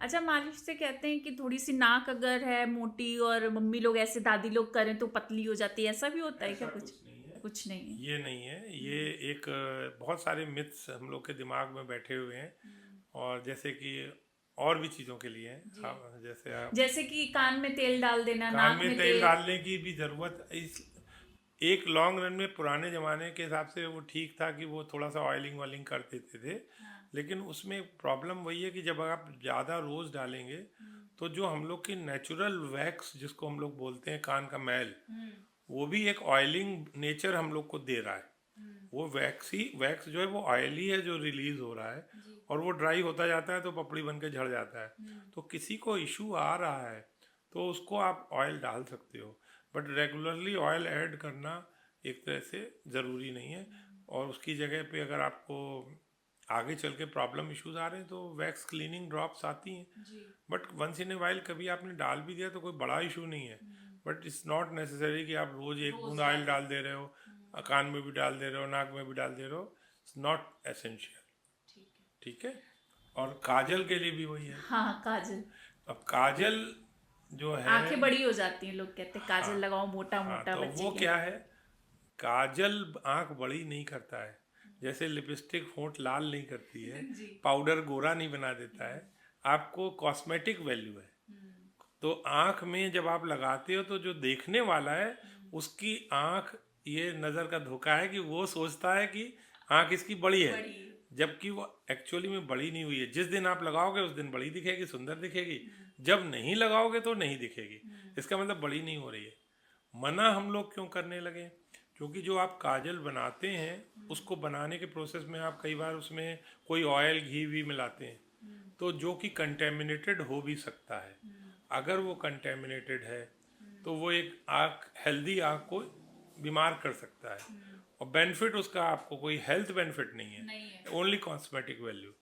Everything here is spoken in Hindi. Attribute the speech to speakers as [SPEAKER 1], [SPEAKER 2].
[SPEAKER 1] अच्छा, मालिश से कहते हैं कि थोड़ी सी नाक अगर है मोटी और मम्मी लोग ऐसे दादी लोग करें तो पतली हो जाती है, ऐसा भी होता है क्या
[SPEAKER 2] ऐसा
[SPEAKER 1] कुछ?
[SPEAKER 2] कुछ नहीं है।
[SPEAKER 1] कुछ नहीं है।
[SPEAKER 2] ये नहीं है, ये
[SPEAKER 1] हम्म,
[SPEAKER 2] एक बहुत सारे मिथ्स हम लोग के दिमाग में बैठे हुए हैं।
[SPEAKER 1] हम्म,
[SPEAKER 2] और जैसे कि और भी चीज़ों के लिए हैं।
[SPEAKER 1] जी।
[SPEAKER 2] हाँ, जैसे आप
[SPEAKER 1] जैसे कि कान में तेल डाल देना,
[SPEAKER 2] कान
[SPEAKER 1] नाक
[SPEAKER 2] में
[SPEAKER 1] में
[SPEAKER 2] तेल
[SPEAKER 1] तेल।
[SPEAKER 2] डालने की भी ज़रूरत इस एक लॉन्ग रन में पुराने ज़माने के हिसाब से वो ठीक था कि वो थोड़ा सा ऑयलिंग वॉयलिंग कर देते थे।
[SPEAKER 1] हाँ।
[SPEAKER 2] लेकिन उसमें प्रॉब्लम वही है कि जब आप ज़्यादा रोज़ डालेंगे
[SPEAKER 1] हम्म,
[SPEAKER 2] तो जो हम लोग की नेचुरल वैक्स जिसको हम लोग बोलते हैं कान का मैल,
[SPEAKER 1] हम्म,
[SPEAKER 2] वो भी एक ऑयलिंग नेचर हम लोग को दे रहा है।
[SPEAKER 1] हम्म,
[SPEAKER 2] वो वैक्स जो है वो ऑयली है जो रिलीज हो रहा है।
[SPEAKER 1] जी।
[SPEAKER 2] और वो ड्राई होता जाता है तो पपड़ी बन के झड़ जाता है।
[SPEAKER 1] हम्म,
[SPEAKER 2] तो किसी को इशू आ रहा है तो उसको आप ऑयल डाल सकते हो, बट रेगुलरली ऑयल ऐड करना एक तरह से ज़रूरी नहीं है।
[SPEAKER 1] हम्म,
[SPEAKER 2] और उसकी जगह पे अगर आपको आगे चल के प्रॉब्लम इश्यूज आ रहे हैं तो वैक्स क्लीनिंग ड्रॉप्स आती हैं।
[SPEAKER 1] जी।
[SPEAKER 2] But once in a while कभी आपने डाल भी दिया तो कोई बड़ा इशू नहीं है।
[SPEAKER 1] हम्म,
[SPEAKER 2] बट इट्स नॉट नेसेसरी कि आप रोज़ एक
[SPEAKER 1] रोज
[SPEAKER 2] बूंद ऑयल
[SPEAKER 1] डालें।
[SPEAKER 2] डाल दे रहे हो, कान में भी डाल दे रहे हो, नाक में भी डाल दे रहे हो। It's not essential.
[SPEAKER 1] ठीक है।
[SPEAKER 2] ठीक है। और काजल के लिए भी वही है।
[SPEAKER 1] हाँ, काजल।
[SPEAKER 2] अब काजल जो है,
[SPEAKER 1] आंखें बड़ी हो जाती हैं, लोग कहते हैं
[SPEAKER 2] हाँ
[SPEAKER 1] काजल लगाओ मोटा
[SPEAKER 2] हाँ,
[SPEAKER 1] मोटा
[SPEAKER 2] तो
[SPEAKER 1] बच्चे
[SPEAKER 2] वो
[SPEAKER 1] के।
[SPEAKER 2] क्या है, काजल आंख बड़ी नहीं करता है। जैसे लिपस्टिक होंठ लाल नहीं करती है,
[SPEAKER 1] जी।
[SPEAKER 2] पाउडर गोरा नहीं बना देता है। आपको कॉस्मेटिक वैल्यू है।
[SPEAKER 1] हम्म,
[SPEAKER 2] तो आँख में जब आप लगाते हो तो जो देखने वाला है
[SPEAKER 1] हम्म,
[SPEAKER 2] उसकी आँख, ये नज़र का धोखा है कि वो सोचता है कि आँख इसकी बड़ी है,
[SPEAKER 1] बड़ी।
[SPEAKER 2] जबकि वो एक्चुअली में बड़ी नहीं हुई है। जिस दिन आप लगाओगे उस दिन बड़ी दिखेगी, सुंदर दिखेगी।
[SPEAKER 1] हम्म,
[SPEAKER 2] जब नहीं लगाओगे तो नहीं दिखेगी।
[SPEAKER 1] हम्म,
[SPEAKER 2] इसका मतलब बड़ी नहीं हो रही है। मना हम लोग क्यों करने लगे? क्योंकि जो आप काजल बनाते हैं
[SPEAKER 1] हम्म,
[SPEAKER 2] उसको बनाने के प्रोसेस में आप कई बार उसमें कोई ऑयल घी भी मिलाते हैं,
[SPEAKER 1] हम्म,
[SPEAKER 2] तो जो कि कंटेमिनेटेड हो भी सकता है।
[SPEAKER 1] हम्म,
[SPEAKER 2] अगर वो कंटेमिनेटेड है
[SPEAKER 1] हम्म,
[SPEAKER 2] तो वो एक आँख, हेल्दी आँख को बीमार कर सकता है।
[SPEAKER 1] हम्म,
[SPEAKER 2] और बेनिफिट उसका आपको कोई हेल्थ बेनिफिट नहीं है,
[SPEAKER 1] नहीं है।
[SPEAKER 2] Only cosmetic value.